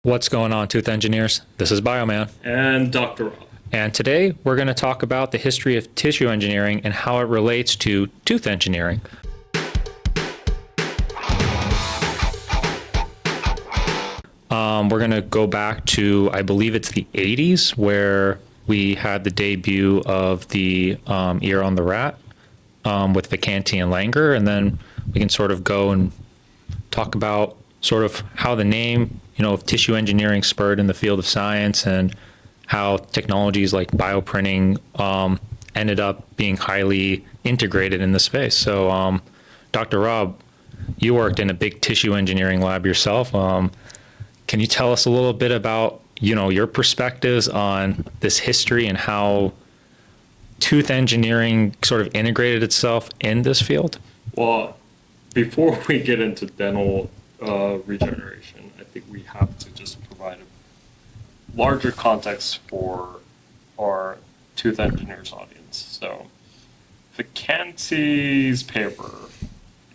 What's going on, tooth engineers? This is BioMan. And Dr. Rob. And today we're going to talk about the history of tissue engineering and how it relates to tooth engineering. We're going to go back to, I believe it's the 80s, where we had the debut of the ear on the rat with Vacanti and Langer. And then we can sort of go and talk about sort of how the name, of tissue engineering spurred in the field of science and how technologies like bioprinting ended up being highly integrated in the space. So, Dr. Rob, you worked in a big tissue engineering lab yourself. Can you tell us a little bit about, your perspectives on this history and how tooth engineering sort of integrated itself in this field? Well, before we get into dental regeneration, I think we have to just provide a larger context for our tooth engineers audience. So, Vacanti's paper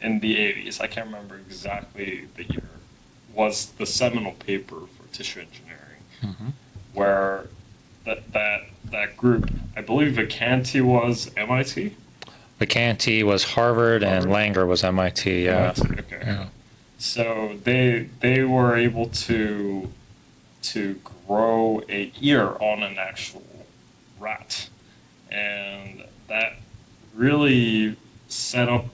in the 80s, I can't remember exactly the year, was the seminal paper for tissue engineering, where that group, I believe Vacanti was MIT. Vacanti was Harvard and Langer was MIT. Yeah. MIT, okay. Yeah. So they were able to grow an ear on an actual rat, and that really set up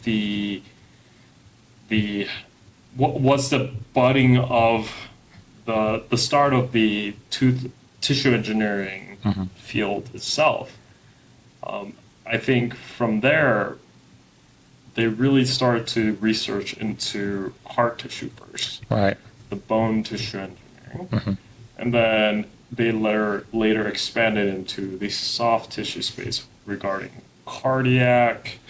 what was the budding of the start of the tissue engineering field itself. I think from there, they really started to research into hard tissue first, right? The bone tissue engineering, and then they later expanded into the soft tissue space regarding cardiac,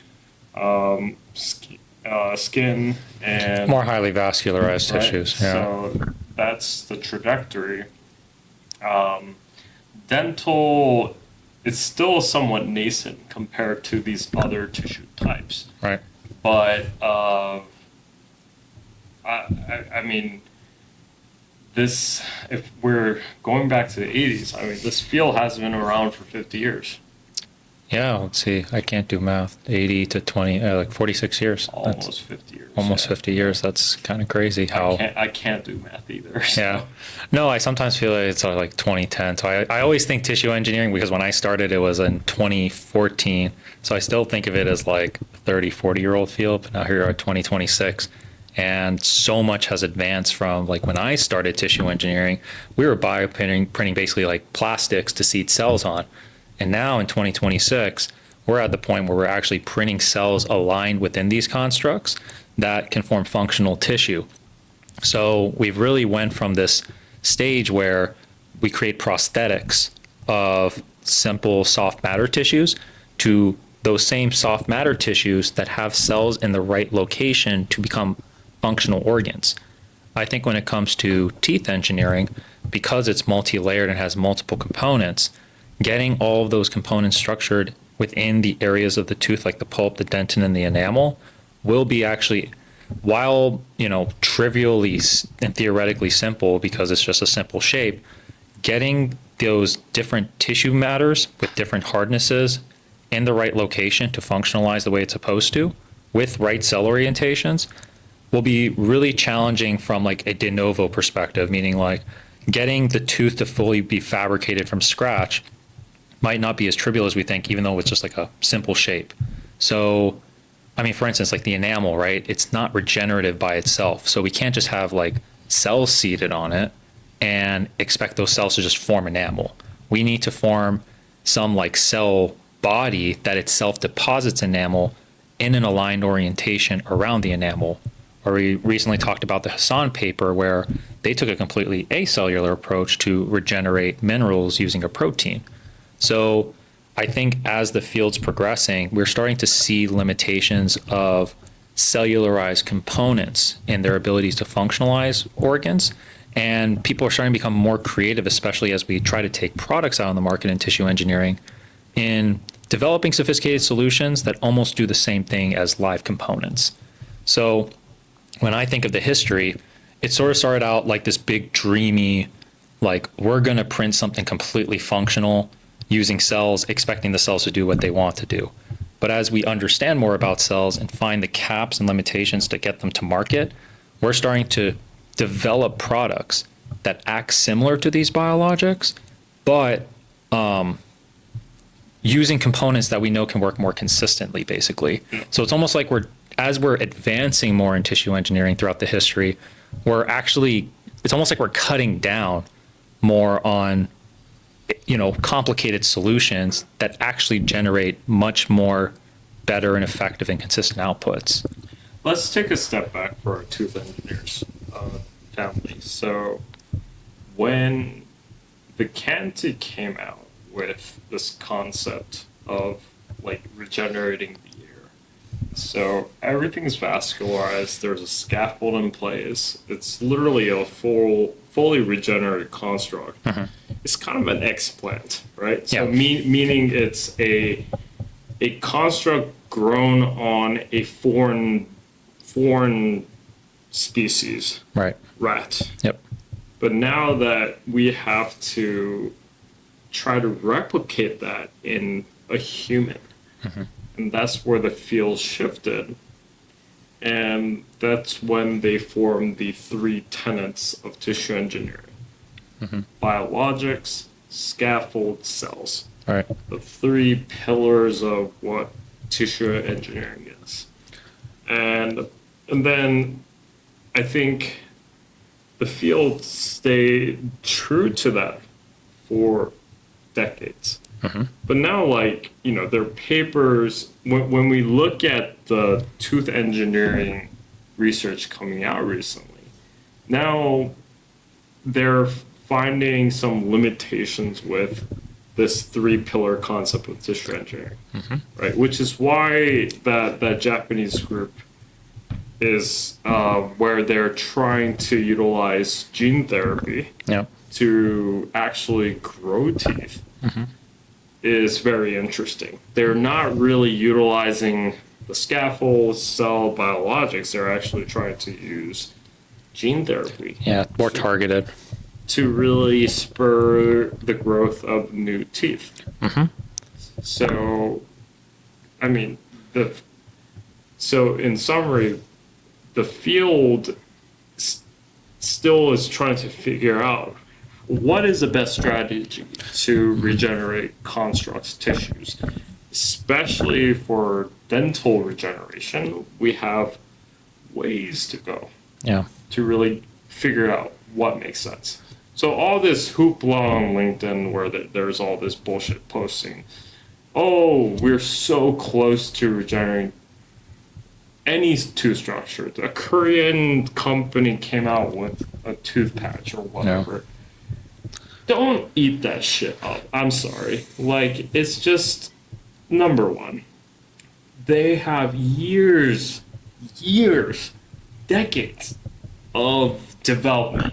skin, and more highly vascularized tissues. Yeah. So that's the trajectory. Dental is still somewhat nascent compared to these other tissue types. Right. But I mean, this, if we're going back to the 80s, I mean, this field has been around for 50 years. Yeah, let's see. I can't do math. 80 to 20, like 46 years. Almost 50 years. Almost 50 years. That's kind of crazy how... I can't do math either. So. Yeah. No, I sometimes feel like it's like 2010. So I always think tissue engineering, because when I started, it was in 2014. So I still think of it as like a 30, 40-year-old field. But now here we are at 2026. And so much has advanced from like when I started tissue engineering, we were bioprinting basically like plastics to seed cells on. And now in 2026, we're at the point where we're actually printing cells aligned within these constructs that can form functional tissue. So we've really went from this stage where we create prosthetics of simple soft matter tissues to those same soft matter tissues that have cells in the right location to become functional organs. I think when it comes to teeth engineering, because it's multi-layered and has multiple components, getting all of those components structured within the areas of the tooth, like the pulp, the dentin, and the enamel, will be actually, while, trivially and theoretically simple because it's just a simple shape, getting those different tissue matters with different hardnesses in the right location to functionalize the way it's supposed to, with right cell orientations, will be really challenging from like a de novo perspective, meaning like getting the tooth to fully be fabricated from scratch might not be as trivial as we think, even though it's just like a simple shape. So, I mean, for instance, like the enamel, right? It's not regenerative by itself. So we can't just have like cells seated on it and expect those cells to just form enamel. We need to form some like cell body that itself deposits enamel in an aligned orientation around the enamel. Or we recently talked about the Hassan paper where they took a completely acellular approach to regenerate minerals using a protein. So I think as the field's progressing, we're starting to see limitations of cellularized components in their abilities to functionalize organs. And people are starting to become more creative, especially as we try to take products out on the market in tissue engineering, in developing sophisticated solutions that almost do the same thing as live components. So when I think of the history, it sort of started out like this big dreamy, like we're going to print something completely functional using cells, expecting the cells to do what they want to do. But as we understand more about cells and find the caps and limitations to get them to market, we're starting to develop products that act similar to these biologics, but using components that we know can work more consistently, basically. So it's almost like as we're advancing more in tissue engineering throughout the history, it's almost like we're cutting down more on, complicated solutions that actually generate much more better and effective and consistent outputs. Let's take a step back for our tooth engineers family. So when Vacanti came out with this concept of like regenerating the ear, so everything's vascularized, there's a scaffold in place, it's literally a fully regenerated construct. It's kind of an explant, right? So meaning it's a construct grown on a foreign species, right? Rat. Yep. But now that we have to try to replicate that in a human, and that's where the field shifted, and that's when they formed the three tenets of tissue engineering: biologics, scaffold, cells. All right. The three pillars of what tissue engineering is. And then I think the field stayed true to that for decades. But now, there are papers, when we look at the tooth engineering research coming out recently, now they're finding some limitations with this three-pillar concept of tissue engineering, right? Which is why that Japanese group is where they're trying to utilize gene therapy to actually grow teeth is very interesting. They're not really utilizing the scaffold, cell, biologics. They're actually trying to use gene therapy. Yeah, more targeted. To really spur the growth of new teeth. So, so in summary, the field still is trying to figure out what is the best strategy to regenerate constructs, tissues, especially for dental regeneration. We have ways to go to really figure out what makes sense. So all this hoopla on LinkedIn where there's all this bullshit posting, oh, we're so close to regenerating any tooth structure. A Korean company came out with a tooth patch or whatever. Don't eat that shit up. I'm sorry. It's just, number one, they have years, decades of development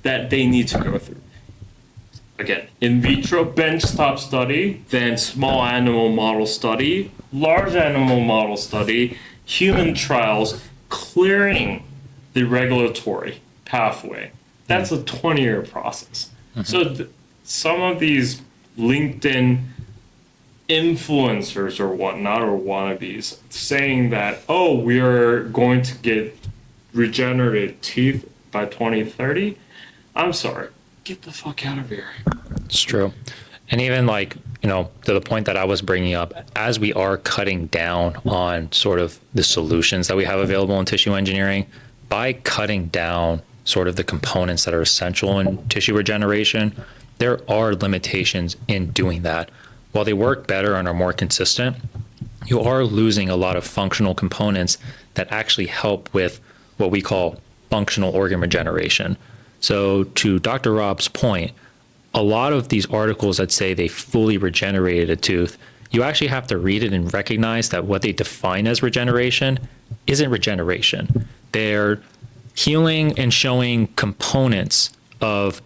that they need to go through. Again, in vitro benchtop study, then small animal model study, large animal model study, human trials, clearing the regulatory pathway. That's a 20-year process. So some of these LinkedIn influencers or whatnot, or wannabes, saying that, oh, we are going to get regenerated teeth by 2030, I'm sorry. Get the fuck out of here. It's true. And even to the point that I was bringing up, as we are cutting down on sort of the solutions that we have available in tissue engineering, by cutting down sort of the components that are essential in tissue regeneration, there are limitations in doing that. While they work better and are more consistent, you are losing a lot of functional components that actually help with what we call functional organ regeneration. So to Dr. Rob's point, a lot of these articles that say they fully regenerated a tooth, you actually have to read it and recognize that what they define as regeneration isn't regeneration. They're healing and showing components of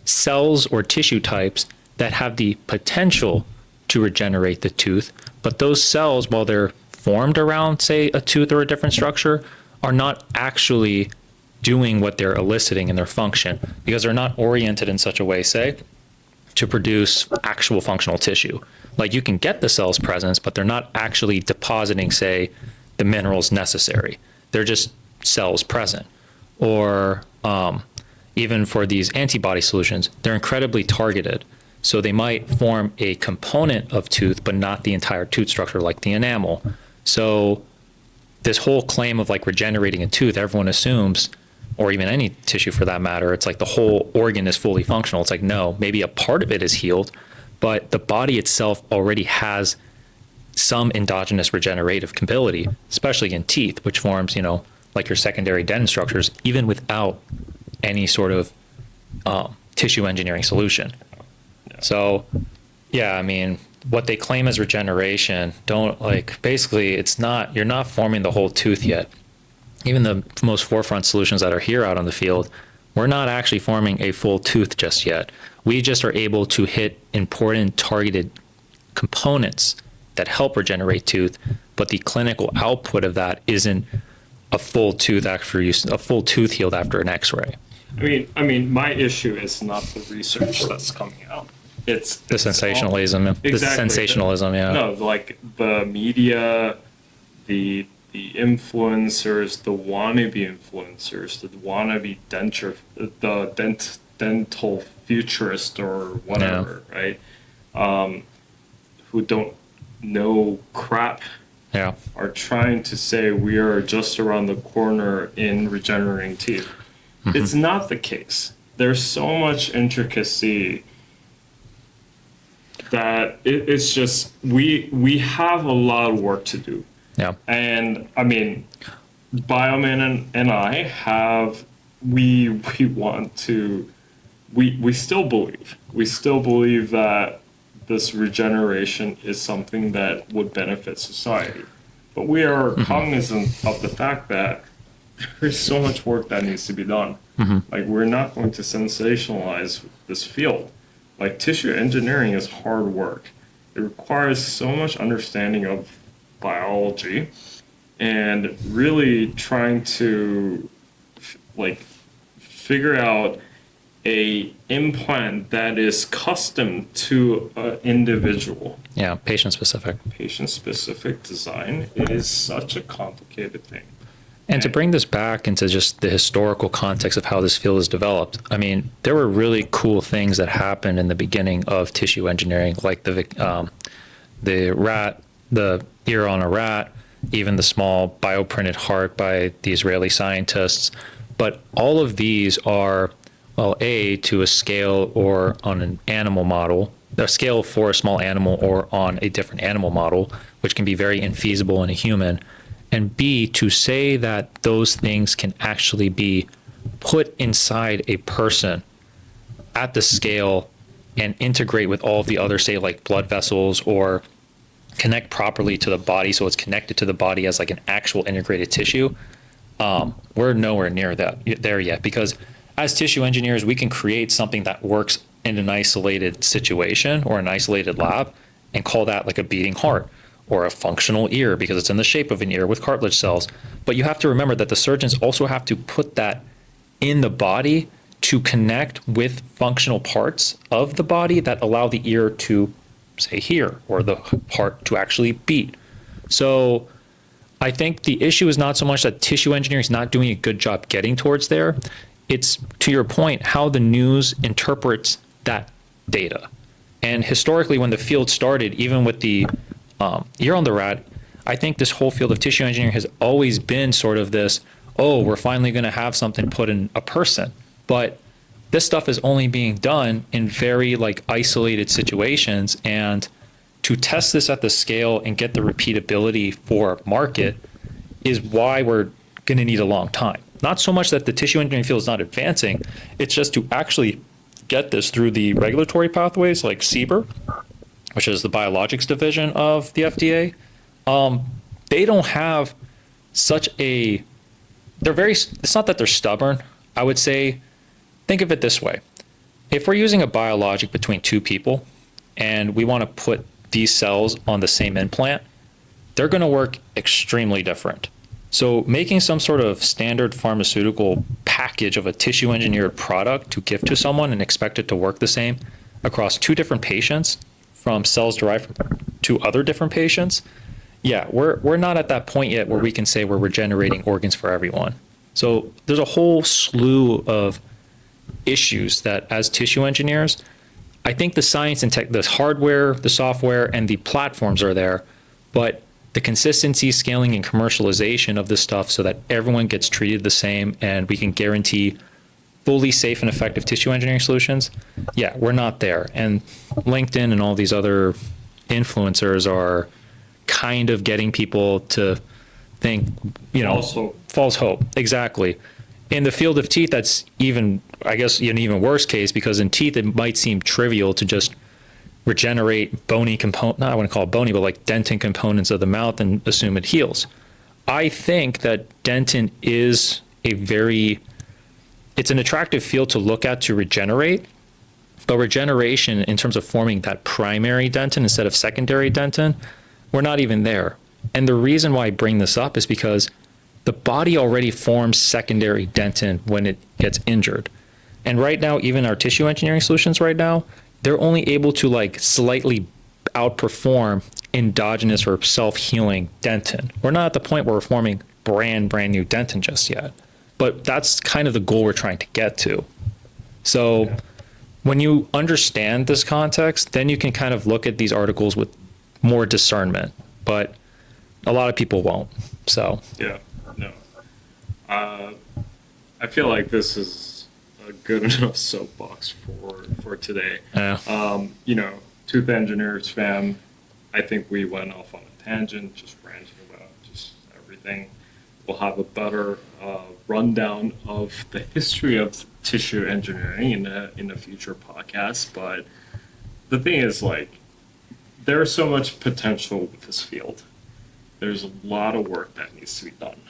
cells or tissue types that have the potential to regenerate the tooth, but those cells, while they're formed around, say, a tooth or a different structure, are not actually doing what they're eliciting in their function, because they're not oriented in such a way, say, to produce actual functional tissue. Like you can get the cell's presence, but they're not actually depositing, say, the minerals necessary. They're just cells present. Or even for these antibody solutions, they're incredibly targeted. So they might form a component of tooth, but not the entire tooth structure, like the enamel. So this whole claim of like regenerating a tooth, everyone assumes, or even any tissue for that matter, it's like the whole organ is fully functional. It's like, no, maybe a part of it is healed, but the body itself already has some endogenous regenerative capability, especially in teeth, which forms, you know, like your secondary dentin structures, even without any sort of tissue engineering solution. Yeah. So, yeah, I mean, what they claim as regeneration, don't like, basically it's not, you're not forming the whole tooth yet. Even the most forefront solutions that are here out on the field, we're not actually forming a full tooth just yet. We just are able to hit important targeted components that help regenerate tooth, but the clinical output of that isn't a full tooth after use, a full tooth healed after an X-ray. I mean, my issue is not the research that's coming out. It's the sensationalism. Exactly. The sensationalism, yeah. No, like the media, the influencers, the wannabe influencers, the wannabe dental futurist or whatever, yeah. Right? Who don't know crap, yeah, are trying to say we are just around the corner in regenerating teeth. Mm-hmm. It's not the case. There's so much intricacy that it's just we have a lot of work to do. Yeah. And I mean, BioMan and I have we want to we still believe that this regeneration is something that would benefit society. But we are mm-hmm. cognizant of the fact that there's so much work that needs to be done. Mm-hmm. Like, we're not going to sensationalize this field. Like, tissue engineering is hard work. It requires so much understanding of biology and really trying to figure out a implant that is custom to an individual. Yeah, patient specific. Patient specific design. It is such a complicated thing. And to bring this back into just the historical context of how this field is developed, I mean, there were really cool things that happened in the beginning of tissue engineering, like the rat, the ear on a rat, even the small bioprinted heart by the Israeli scientists. But all of these are, well, to a scale or on an animal model, a scale for a small animal or on a different animal model, which can be very infeasible in a human. And B, to say that those things can actually be put inside a person at the scale and integrate with all of the other, say, like blood vessels, or connect properly to the body so it's connected to the body as like an actual integrated tissue, we're nowhere near there yet. Because as tissue engineers, we can create something that works in an isolated situation or an isolated lab and call that like a beating heart, or a functional ear because it's in the shape of an ear with cartilage cells. But you have to remember that the surgeons also have to put that in the body to connect with functional parts of the body that allow the ear to, say, hear, or the heart to actually beat. So I think the issue is not so much that tissue engineering is not doing a good job getting towards there. It's, to your point, how the news interprets that data. And historically, when the field started, even with the ear on the rat, I think this whole field of tissue engineering has always been sort of this, oh, we're finally going to have something put in a person. But this stuff is only being done in very like isolated situations. And to test this at the scale and get the repeatability for market is why we're going to need a long time. Not so much that the tissue engineering field is not advancing, it's just to actually get this through the regulatory pathways like CBER, which is the biologics division of the FDA. They don't have such a, it's not that they're stubborn. I would say, think of it this way. If we're using a biologic between two people and we want to put these cells on the same implant, they're going to work extremely different. So making some sort of standard pharmaceutical package of a tissue engineered product to give to someone and expect it to work the same across two different patients from cells derived from two other different patients, yeah, we're not at that point yet where we can say we're regenerating organs for everyone. So there's a whole slew of issues that as tissue engineers, I think the science and tech, the hardware, the software, and the platforms are there, but the consistency, scaling, and commercialization of this stuff so that everyone gets treated the same and we can guarantee fully safe and effective tissue engineering solutions, yeah, we're not there. And LinkedIn and all these other influencers are kind of getting people to think, false hope. Exactly. In the field of teeth, that's even, I guess, an even worse case, because in teeth, it might seem trivial to just regenerate bony component, not I want to call it bony, but like dentin components of the mouth and assume it heals. I think that dentin is it's an attractive field to look at to regenerate, but regeneration in terms of forming that primary dentin instead of secondary dentin, we're not even there. And the reason why I bring this up is because the body already forms secondary dentin when it gets injured. And right now, even our tissue engineering solutions right now, they're only able to like slightly outperform endogenous or self-healing dentin. We're not at the point where we're forming brand new dentin just yet. But that's kind of the goal we're trying to get to. So when you understand this context, then you can kind of look at these articles with more discernment. But a lot of people won't. So yeah, no. I feel like this is a good enough soapbox for today. yeah. Tooth engineers fam, I think we went off on a tangent, just ranting about just everything. We'll have a better rundown of the history of tissue engineering in a future podcast. But the thing is, like, there's so much potential with this field. There's a lot of work that needs to be done.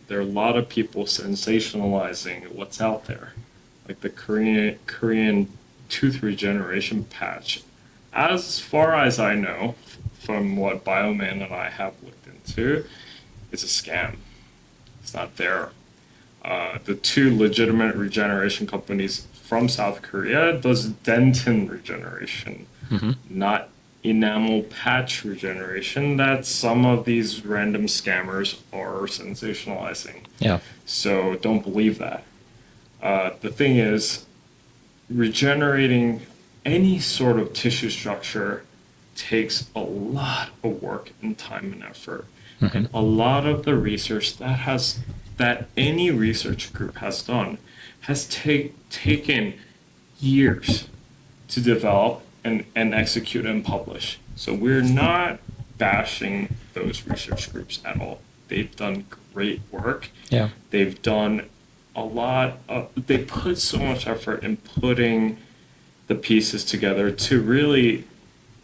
There are a lot of people sensationalizing what's out there, like the Korean tooth regeneration patch. As far as I know, from what BioMan and I have looked into, it's a scam. It's not there. The two legitimate regeneration companies from South Korea does dentin regeneration, not enamel patch regeneration that some of these random scammers are sensationalizing. Yeah. So don't believe that. The thing is, regenerating any sort of tissue structure takes a lot of work and time and effort. And a lot of the research that any research group has done has taken years to develop and execute and publish. So we're not bashing those research groups at all. They've done great work. Yeah. They've done they put so much effort in putting the pieces together to really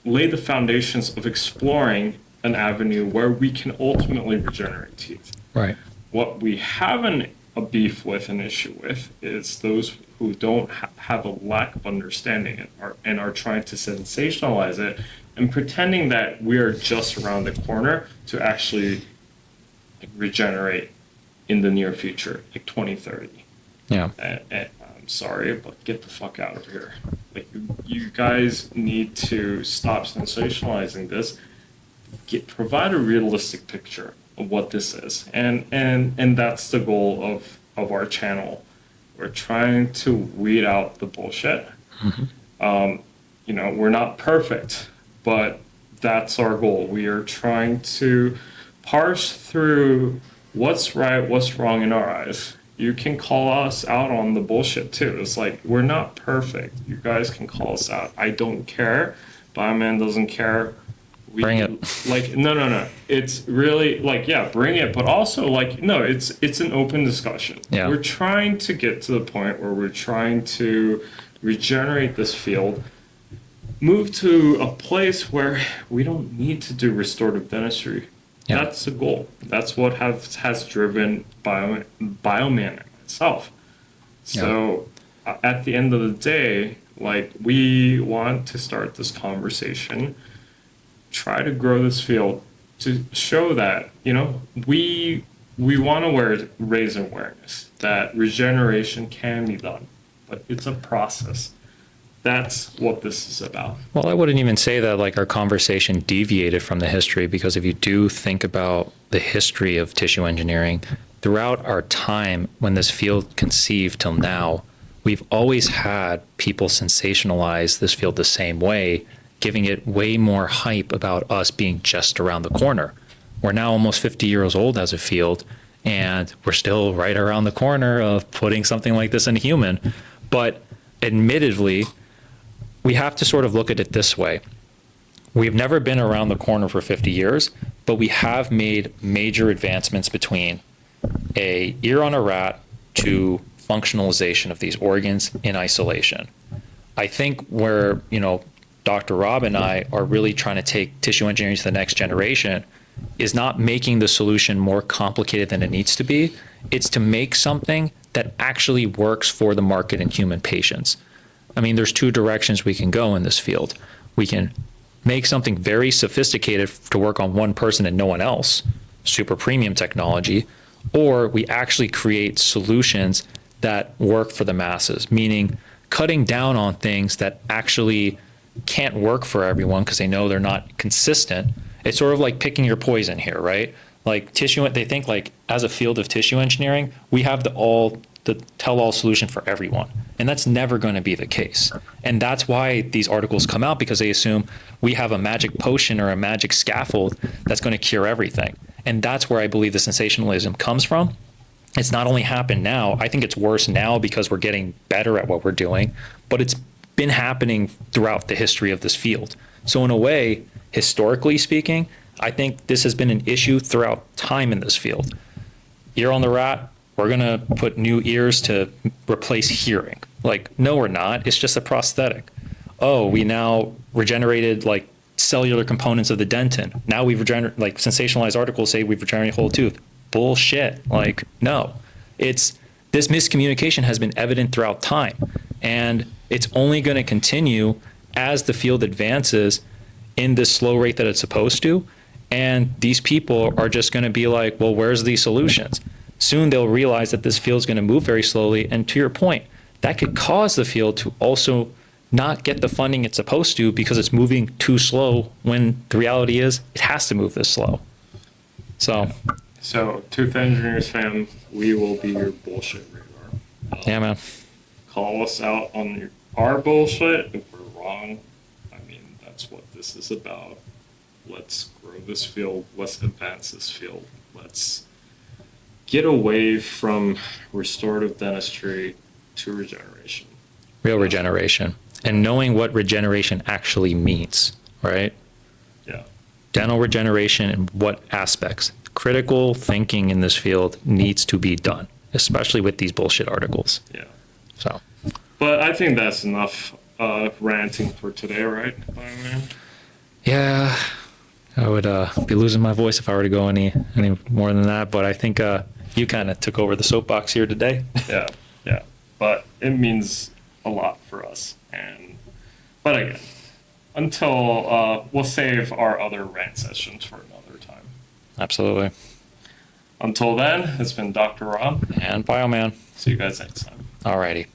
lay the foundations of exploring an avenue where we can ultimately regenerate teeth. Right. What we have a beef with, an issue with, is those who don't have a lack of understanding and are trying to sensationalize it and pretending that we are just around the corner to actually regenerate in the near future, like 2030. Yeah. And I'm sorry, but get the fuck out of here. Like, you guys need to stop sensationalizing this. Provide a realistic picture of what this is, and that's the goal of our channel. We're trying to weed out the bullshit. We're not perfect, but that's our goal. We are trying to parse through what's right, what's wrong in our eyes. You can call us out on the bullshit too. It's like, we're not perfect. You guys can call us out. I don't care. BioMan doesn't care. Bring it. Like, no. It's really like, yeah, bring it. But also, like, no, it's an open discussion. Yeah. We're trying to get to the point where we're trying to regenerate this field, move to a place where we don't need to do restorative dentistry. Yeah. That's the goal. That's what has driven BioMan itself. So at the end of the day, like, we want to start this conversation, try to grow this field to show that, we want to raise awareness that regeneration can be done, but it's a process. That's what this is about. Well, I wouldn't even say that like our conversation deviated from the history, because if you do think about the history of tissue engineering, throughout our time when this field conceived till now, we've always had people sensationalize this field the same way, giving it way more hype about us being just around the corner. We're now almost 50 years old as a field, and we're still right around the corner of putting something like this in a human. But admittedly, we have to sort of look at it this way. We've never been around the corner for 50 years, but we have made major advancements between a ear on a rat to functionalization of these organs in isolation. I think where, Dr. Rob and I are really trying to take tissue engineering to the next generation is not making the solution more complicated than it needs to be. It's to make something that actually works for the market in human patients. I mean, there's two directions we can go in this field. We can make something very sophisticated to work on one person and no one else, super premium technology, or we actually create solutions that work for the masses, meaning cutting down on things that actually can't work for everyone because they know they're not consistent. It's sort of like picking your poison here, right? Like tissue, they think like as a field of tissue engineering, we have the tell-all solution for everyone. And that's never going to be the case. And that's why these articles come out, because they assume we have a magic potion or a magic scaffold that's going to cure everything. And that's where I believe the sensationalism comes from. It's not only happened now, I think it's worse now because we're getting better at what we're doing, but it's been happening throughout the history of this field. So in a way, historically speaking, I think this has been an issue throughout time in this field. Ear on the rat, we're going to put new ears to replace hearing. Like, no, we're not. It's just a prosthetic. Oh, we now regenerated like cellular components of the dentin. Now we've regenerated, like sensationalized articles say we've regenerated a whole tooth. Bullshit. Like, no. This miscommunication has been evident throughout time. And it's only going to continue as the field advances in this slow rate that it's supposed to. And these people are just going to be like, well, where's the solutions? Soon they'll realize that this field is going to move very slowly. And to your point, that could cause the field to also not get the funding it's supposed to because it's moving too slow, when the reality is it has to move this slow. So Tooth Engineers fam, we will be your bullshit radar. Yeah, man. Call us out on our bullshit if we're wrong. I mean, that's what this is about. Let's grow this field. Let's advance this field. Let's get away from restorative dentistry to regeneration. Real regeneration. And knowing what regeneration actually means, right? Yeah. Dental regeneration and what aspects. Critical thinking in this field needs to be done, especially with these bullshit articles. Yeah. So. But I think that's enough ranting for today, right, BioMan? Yeah. I would be losing my voice if I were to go any more than that, but I think you kind of took over the soapbox here today. Yeah. But it means a lot for us. But again, until we'll save our other rant sessions for another time. Absolutely. Until then, it's been Dr. Rob and BioMan. See you guys next time. Alrighty.